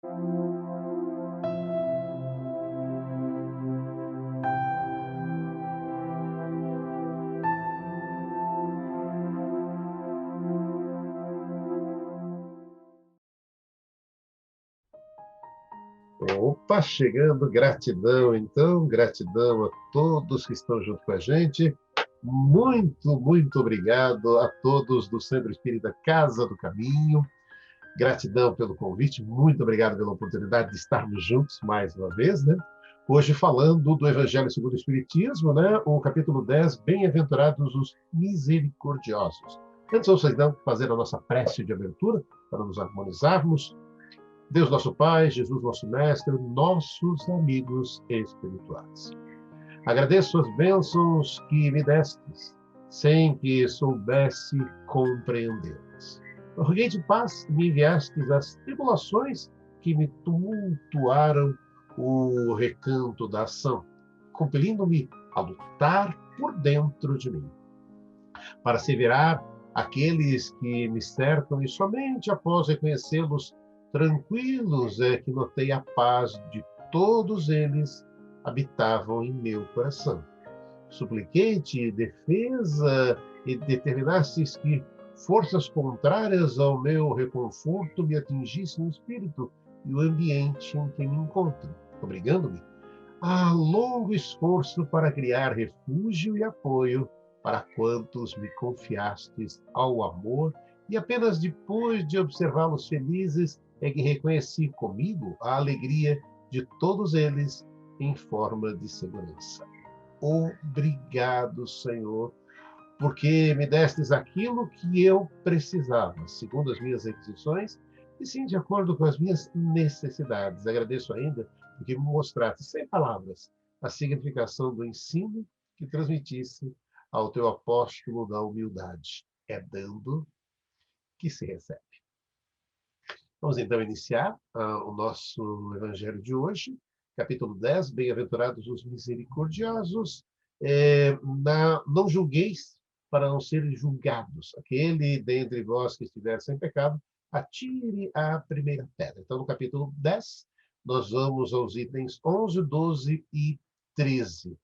Opa, chegando, gratidão, então, gratidão a todos que estão junto com a gente. Muito obrigado a todos do Centro Espírita Casa do Caminho. Gratidão pelo convite, muito obrigado pela oportunidade de estarmos juntos mais uma vez, né? Hoje falando do Evangelho segundo o Espiritismo, né? O capítulo 10, Bem-aventurados os misericordiosos. Antes, vamos então fazer a nossa prece de abertura, para nos harmonizarmos. Deus nosso Pai, Jesus nosso Mestre, nossos amigos espirituais. Agradeço as bênçãos que me destes, sem que soubesse compreendê-las. Roguei de paz, me enviastes as tribulações que me tumultuaram o recanto da ação, compelindo-me a lutar por dentro de mim, para se virar aqueles que me cercam e somente após reconhecê-los tranquilos é que notei a paz de todos eles habitavam em meu coração. Supliquei-te defesa e determinastes que forças contrárias ao meu reconforto me atingissem o espírito e o ambiente em que me encontro, obrigando-me a longo esforço para criar refúgio e apoio para quantos me confiastes ao amor, e apenas depois de observá-los felizes é que reconheci comigo a alegria de todos eles em forma de segurança. Obrigado, Senhor, porque me destes aquilo que eu precisava, segundo as minhas requisições, e sim, de acordo com as minhas necessidades. Agradeço ainda porque me mostraste, sem palavras, a significação do ensino que transmitisse ao teu apóstolo da humildade. É dando que se recebe. Vamos então iniciar o nosso evangelho de hoje, capítulo 10, Bem-aventurados os misericordiosos. Não julgueis para não serem julgados. Aquele dentre vós que estiver sem pecado, atire a primeira pedra. Então, no capítulo 10, nós vamos aos itens 11, 12 e 13.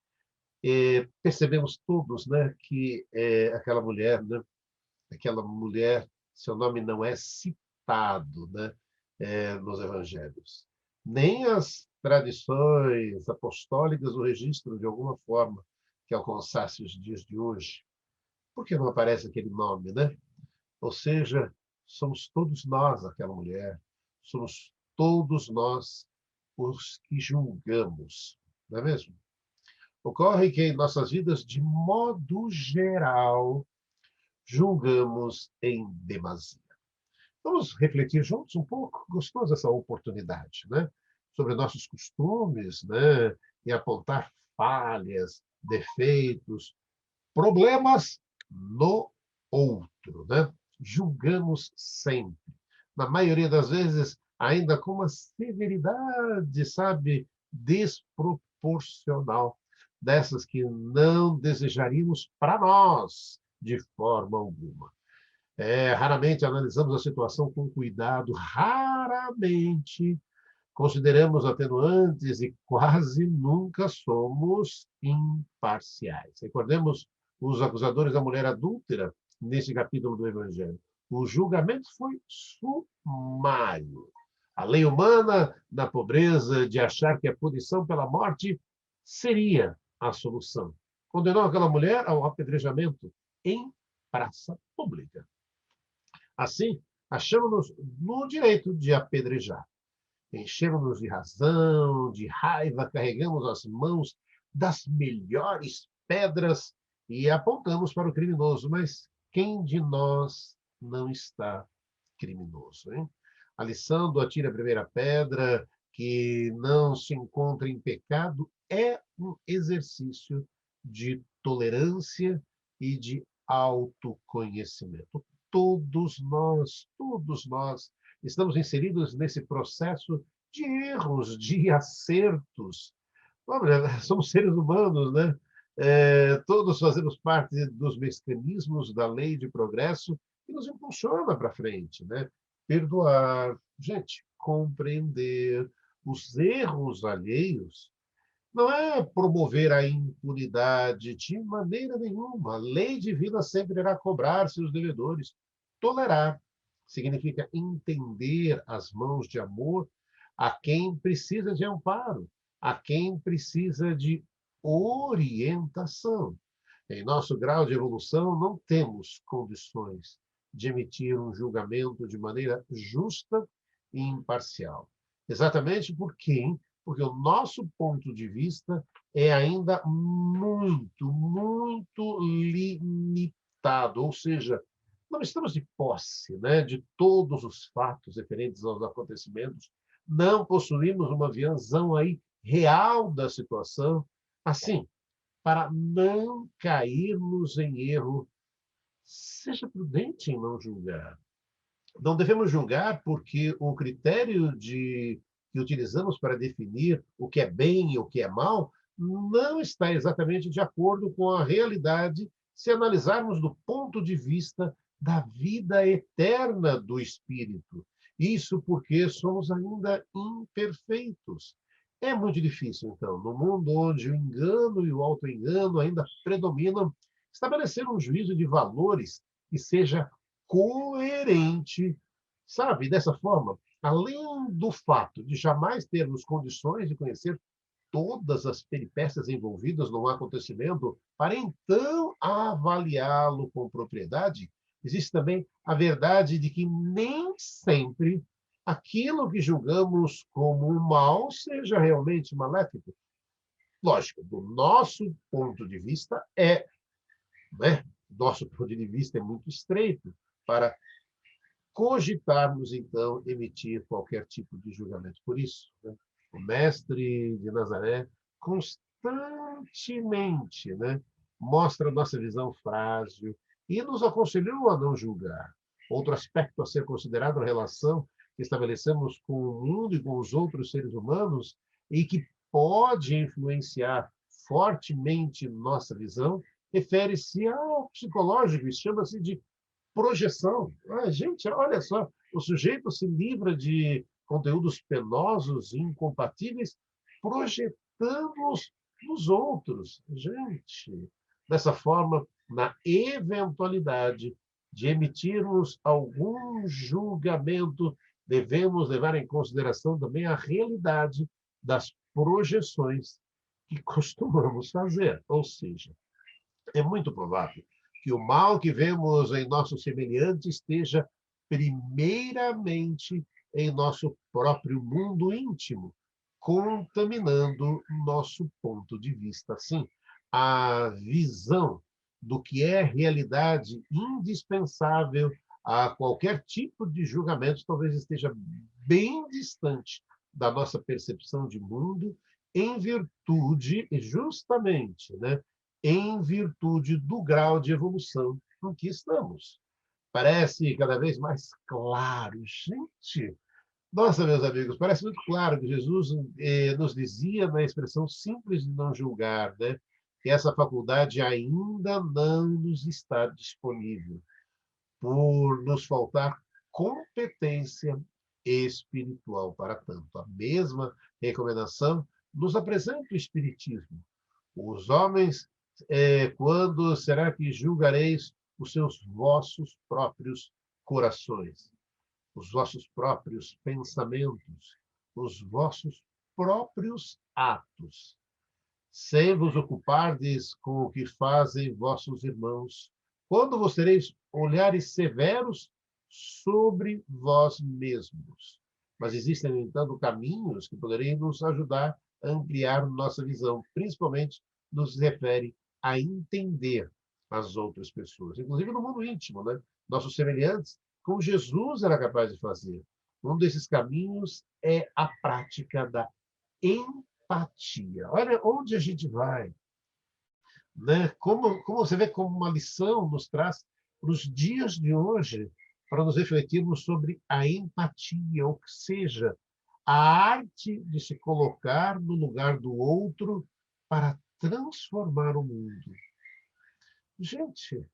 Percebemos todos, né, que aquela mulher, seu nome não é citado, né, nos evangelhos. Nem as tradições apostólicas o registram de alguma forma que alcançasse os dias de hoje. Por que não aparece aquele nome, né? Ou seja, somos todos nós aquela mulher, somos todos nós os que julgamos, não é mesmo? Ocorre que em nossas vidas, de modo geral, julgamos em demasia. Vamos refletir juntos um pouco? Gostosa essa oportunidade, né? Sobre nossos costumes, né? E apontar falhas, defeitos, problemas no outro, né? Julgamos sempre. Na maioria das vezes, ainda com uma severidade, sabe, desproporcional, dessas que não desejaríamos para nós de forma alguma. Raramente analisamos a situação com cuidado, raramente consideramos atenuantes e quase nunca somos imparciais. Recordemos os acusadores da mulher adúltera nesse capítulo do Evangelho. O julgamento foi sumário. A lei humana, na pobreza de achar que a punição pela morte seria a solução, condenou aquela mulher ao apedrejamento em praça pública. Assim, achamos-nos no direito de apedrejar. Enchemos-nos de razão, de raiva, carregamos as mãos das melhores pedras e apontamos para o criminoso. Mas quem de nós não está criminoso, hein? A lição do atire a primeira pedra, que não se encontra em pecado, é um exercício de tolerância e de autoconhecimento. Todos nós estamos inseridos nesse processo de erros, de acertos. Olha, somos seres humanos, né? Todos fazemos parte dos mecanismos da lei de progresso que nos impulsiona para frente, né? perdoar, gente, compreender os erros alheios. Não é promover a impunidade de maneira nenhuma. A lei divina sempre irá cobrar seus devedores. Tolerar significa entender as mãos de amor a quem precisa de amparo, a quem precisa de orientação. Em nosso grau de evolução, não temos condições de emitir um julgamento de maneira justa e imparcial. Exatamente porque o nosso ponto de vista é ainda muito, muito limitado, ou seja, não estamos de posse, né, de todos os fatos referentes aos acontecimentos, não possuímos uma visão aí real da situação. Assim, para não cairmos em erro, seja prudente em não julgar. Não devemos julgar porque o critério que utilizamos para definir o que é bem e o que é mal não está exatamente de acordo com a realidade se analisarmos do ponto de vista da vida eterna do espírito. Isso porque somos ainda imperfeitos. É muito difícil, então, no mundo onde o engano e o auto-engano ainda predominam, estabelecer um juízo de valores que seja coerente, sabe? Dessa forma, além do fato de jamais termos condições de conhecer todas as peripécias envolvidas num acontecimento, para então avaliá-lo com propriedade, existe também a verdade de que nem sempre aquilo que julgamos como um mal seja realmente maléfico. Lógico, do nosso ponto de vista né? Nosso ponto de vista é muito estreito para cogitarmos, então, emitir qualquer tipo de julgamento. Por isso, né, o mestre de Nazaré constantemente, né, mostra a nossa visão frágil e nos aconselhou a não julgar. Outro aspecto a ser considerado a relação que estabelecemos com o mundo e com os outros seres humanos e que pode influenciar fortemente nossa visão, refere-se ao psicológico, isso chama-se de projeção. Ah, gente, olha só, o sujeito se livra de conteúdos penosos e incompatíveis, projetando-os nos outros. Gente, dessa forma, na eventualidade de emitirmos algum julgamento, devemos levar em consideração também a realidade das projeções que costumamos fazer. Ou seja, é muito provável que o mal que vemos em nosso semelhante esteja primeiramente em nosso próprio mundo íntimo, contaminando nosso ponto de vista. Assim, a visão do que é realidade indispensável a qualquer tipo de julgamento talvez esteja bem distante da nossa percepção de mundo, em virtude, justamente, né, em virtude do grau de evolução em que estamos. Parece cada vez mais claro. Gente, nossa, meus amigos, parece muito claro que Jesus nos dizia na expressão simples de não julgar, né? Que essa faculdade ainda não nos está disponível, por nos faltar competência espiritual para tanto. A mesma recomendação nos apresenta o Espiritismo. Os homens, quando será que julgareis os seus vossos próprios corações, os vossos próprios pensamentos, os vossos próprios atos, sem vos ocupardes com o que fazem vossos irmãos? Quando vos tereis olhares severos sobre vós mesmos? Mas existem, no entanto, caminhos que poderiam nos ajudar a ampliar nossa visão, principalmente nos refere a entender as outras pessoas, inclusive no mundo íntimo, né? Nossos semelhantes, como Jesus era capaz de fazer. Um desses caminhos é a prática da empatia. Olha onde a gente vai, né? Como você vê como uma lição nos traz para os dias de hoje, para nos refletirmos sobre a empatia, ou seja, a arte de se colocar no lugar do outro para transformar o mundo. Gente,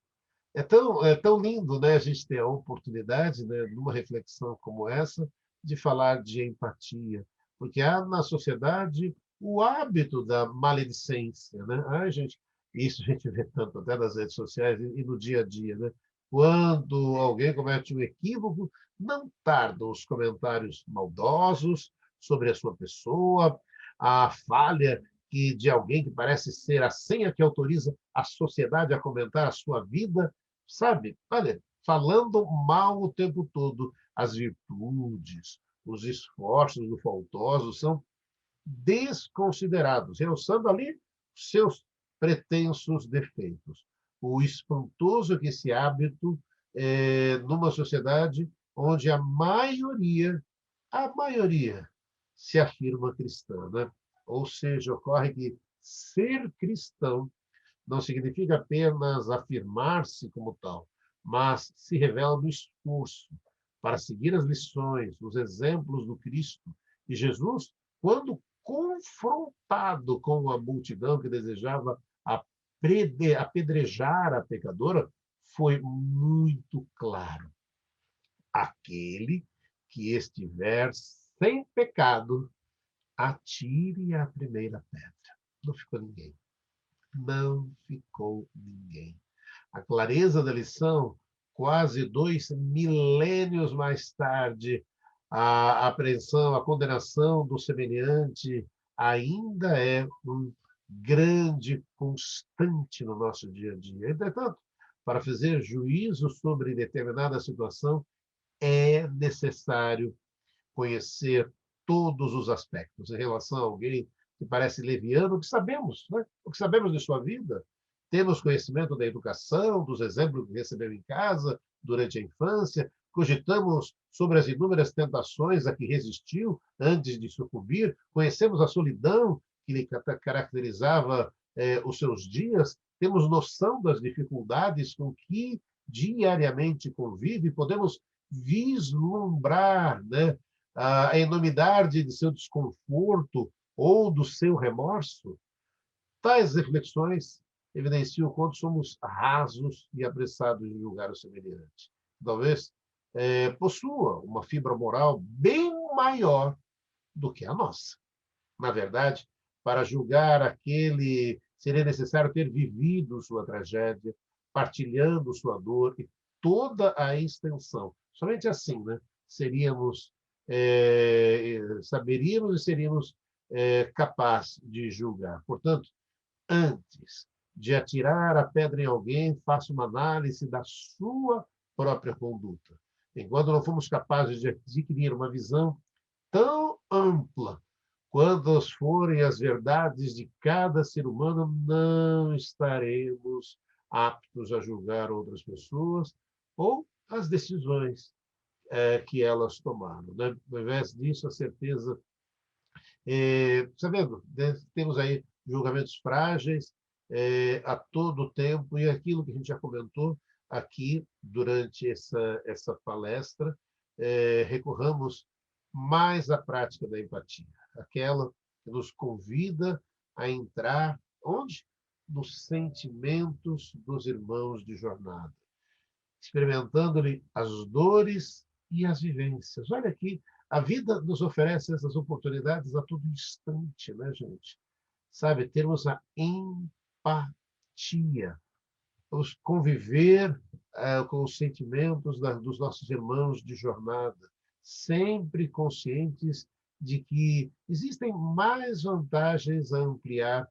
É tão lindo, né, a gente ter a oportunidade, né, numa reflexão como essa, de falar de empatia, porque há na sociedade o hábito da maledicência, né? Ai, gente, isso a gente vê tanto até nas redes sociais e no dia a dia, né? Quando alguém comete um equívoco, não tardam os comentários maldosos sobre a sua pessoa, a falha de alguém que parece ser a senha que autoriza a sociedade a comentar a sua vida, sabe? Olha, falando mal o tempo todo, as virtudes, os esforços do faltoso são desconsiderados, realçando ali seus pretensos defeitos. O espantoso é que esse hábito, numa sociedade onde a maioria se afirma cristã, né? Ou seja, ocorre que ser cristão não significa apenas afirmar-se como tal, mas se revela no esforço para seguir as lições, os exemplos do Cristo. E Jesus, quando confrontado com a multidão que desejava apedrejar a pecadora, foi muito claro. Aquele que estiver sem pecado, atire a primeira pedra. Não ficou ninguém. Não ficou ninguém. A clareza da lição, quase 2 milênios mais tarde, a apreensão, a condenação do semelhante ainda é um grande constante no nosso dia a dia. Entretanto, para fazer juízo sobre determinada situação, é necessário conhecer todos os aspectos em relação a alguém que parece leviano, o que sabemos, né? O que sabemos de sua vida. Temos conhecimento da educação, dos exemplos que recebeu em casa, durante a infância, cogitamos sobre as inúmeras tentações a que resistiu antes de sucumbir, conhecemos a solidão que lhe caracterizava os seus dias, temos noção das dificuldades com que diariamente convive, podemos vislumbrar, né, a enormidade de seu desconforto ou do seu remorso. Tais reflexões evidenciam o quanto somos rasos e apressados em julgar o semelhante. Talvez possua uma fibra moral bem maior do que a nossa. Na verdade, para julgar aquele, seria necessário ter vivido sua tragédia, partilhando sua dor e toda a extensão. Somente assim, né, seríamos, saberíamos e seríamos capazes de julgar. Portanto, antes de atirar a pedra em alguém, faça uma análise da sua própria conduta. Enquanto não fomos capazes de adquirir uma visão tão ampla quantas forem as verdades de cada ser humano, não estaremos aptos a julgar outras pessoas ou as decisões que elas tomaram. Né? Ao invés disso, a certeza. Sabendo, né? Temos aí julgamentos frágeis a todo tempo, e aquilo que a gente já comentou aqui durante essa palestra, recorramos mais à prática da empatia, aquela que nos convida a entrar onde? Nos sentimentos dos irmãos de jornada, experimentando-lhe as dores e as vivências. Olha aqui, a vida nos oferece essas oportunidades a todo instante, né, gente? Sabe, termos a empatia, os conviver com os sentimentos dos nossos irmãos de jornada, sempre conscientes de que existem mais vantagens a ampliar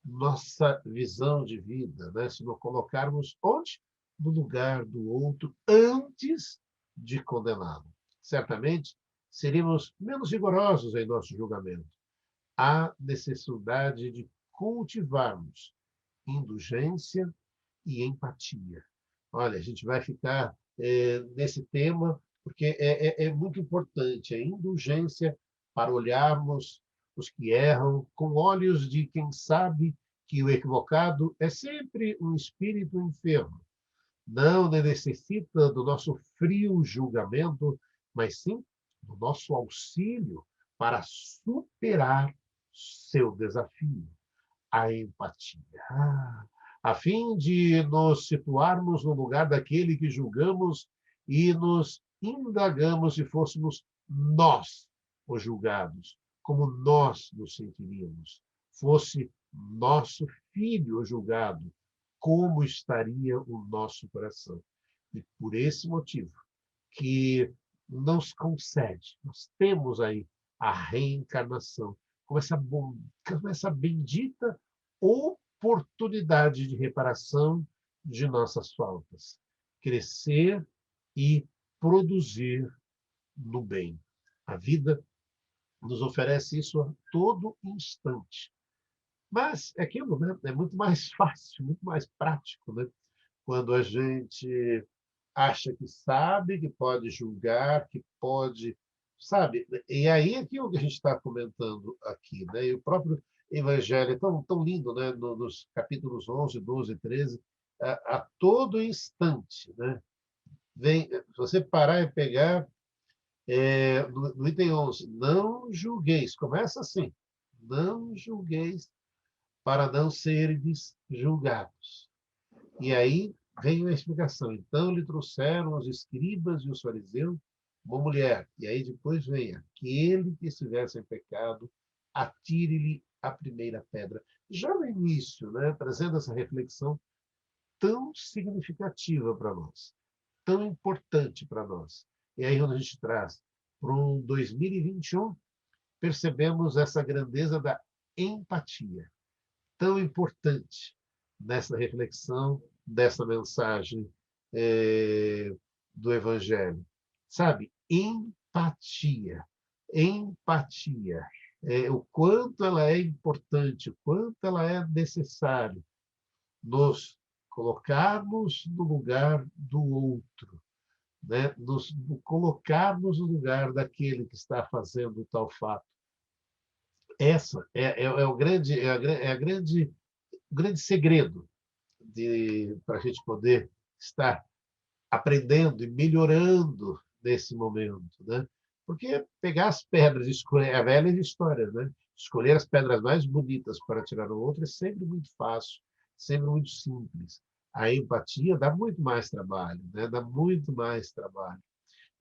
nossa visão de vida, né? Se nos colocarmos onde? No lugar do outro antes de condená-lo. Certamente, seríamos menos rigorosos em nosso julgamento. Há necessidade de cultivarmos indulgência e empatia. Olha, a gente vai ficar nesse tema, porque é muito importante a indulgência para olharmos os que erram com olhos de quem sabe que o equivocado é sempre um espírito enfermo. Não necessita do nosso frio julgamento, mas sim do nosso auxílio para superar seu desafio, a empatia. a fim de nos situarmos no lugar daquele que julgamos e nos indagamos se fôssemos nós os julgados, como nós nos sentiríamos. Fosse nosso filho o julgado, como estaria o nosso coração? E por esse motivo que nos concede, nós temos aí a reencarnação, com essa bendita oportunidade de reparação de nossas faltas, crescer e produzir no bem. A vida nos oferece isso a todo instante. Mas é aquilo, né? É muito mais fácil, muito mais prático, né? Quando a gente acha que sabe, que pode julgar, que pode, sabe? E aí é aquilo que a gente está comentando aqui, né? E o próprio Evangelho é tão lindo, né? Nos capítulos 11, 12, 13, a todo instante, né? Vem, se você parar e pegar, no item 11, não julgueis, começa assim, não julgueis para não seres julgados. E aí vem a explicação. Então lhe trouxeram os escribas e os fariseus uma mulher. E aí depois vem aquele que estivesse em pecado, atire-lhe a primeira pedra. Já no início, né, trazendo essa reflexão tão significativa para nós, tão importante para nós. E aí, quando a gente traz para um 2021, percebemos essa grandeza da empatia, tão importante nessa reflexão, dessa mensagem do Evangelho. Sabe? Empatia. Empatia. O quanto ela é importante, o quanto ela é necessária nos colocarmos no lugar do outro, né? Nos colocarmos no lugar daquele que está fazendo o tal fato. Essa o grande segredo para a gente poder estar aprendendo e melhorando nesse momento, né? Porque pegar as pedras, escolher a velha história, né? Escolher as pedras mais bonitas para tirar o outro é sempre muito fácil, sempre muito simples. A empatia dá muito mais trabalho, né? Dá muito mais trabalho,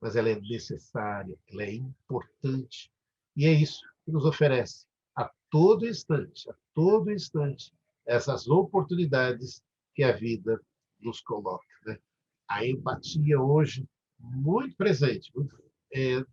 mas ela é necessária, ela é importante. E é isso que nos oferece a todo instante, essas oportunidades que a vida nos coloca, né? A empatia hoje muito presente,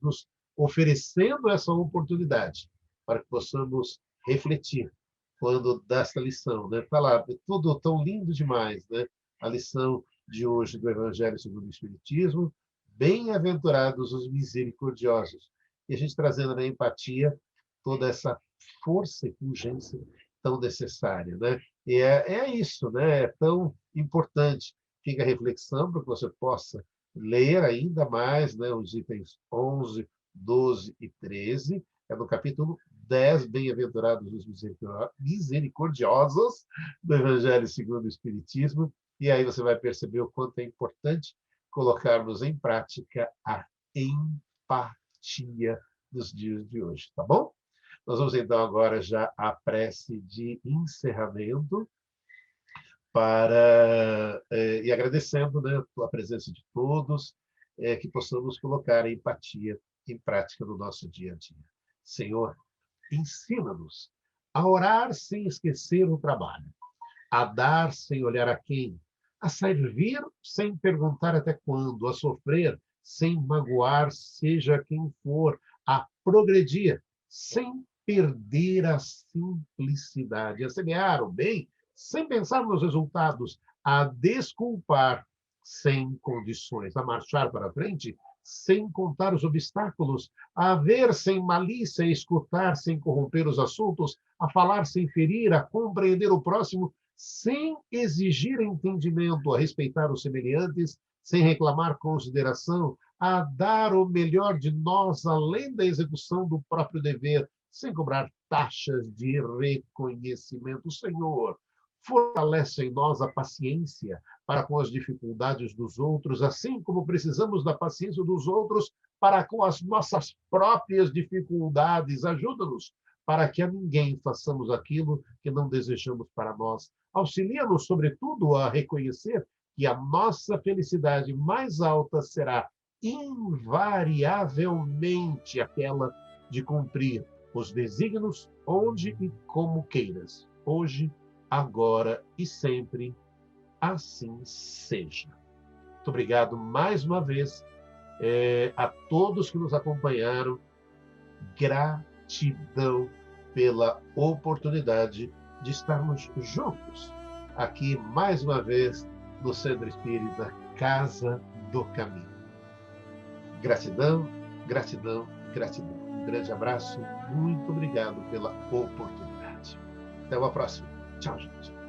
nos oferecendo essa oportunidade para que possamos refletir quando dá essa lição, né? Tá lá, é tudo tão lindo demais, né? A lição de hoje do Evangelho segundo o Espiritismo, bem-aventurados os misericordiosos. E a gente trazendo na empatia toda essa força e urgência tão necessária, né? E é isso, né? É tão importante. Fica a reflexão para que você possa ler ainda mais, né, os itens 11, 12 e 13. É no capítulo 10, Bem-aventurados os misericordiosos, do Evangelho segundo o Espiritismo. E aí você vai perceber o quanto é importante colocarmos em prática a empatia nos dias de hoje, tá bom? Nós vamos então agora já à prece de encerramento e agradecendo, né, a presença de todos, que possamos colocar a empatia em prática no nosso dia a dia. Senhor, ensina-nos a orar sem esquecer o trabalho, a dar sem olhar a quem, a servir sem perguntar até quando, a sofrer sem magoar, seja quem for, a progredir sem perder a simplicidade, a semear o bem sem pensar nos resultados, a desculpar sem condições, a marchar para frente sem contar os obstáculos, a ver sem malícia, a escutar sem corromper os assuntos, a falar sem ferir, a compreender o próximo sem exigir entendimento, a respeitar os semelhantes, sem reclamar consideração, a dar o melhor de nós além da execução do próprio dever, sem cobrar taxas de reconhecimento. Senhor, fortalece em nós a paciência para com as dificuldades dos outros, assim como precisamos da paciência dos outros para com as nossas próprias dificuldades. Ajuda-nos para que a ninguém façamos aquilo que não desejamos para nós. Auxilia-nos, sobretudo, a reconhecer que a nossa felicidade mais alta será invariavelmente aquela de cumprir os desígnios onde e como queiras, hoje, agora e sempre, assim seja. Muito obrigado mais uma vez a todos que nos acompanharam. Gratidão pela oportunidade de estarmos juntos aqui mais uma vez no Centro Espírita Casa do Caminho. Gratidão, gratidão, gratidão. Um grande abraço, muito obrigado pela oportunidade. Até uma próxima. Tchau, gente.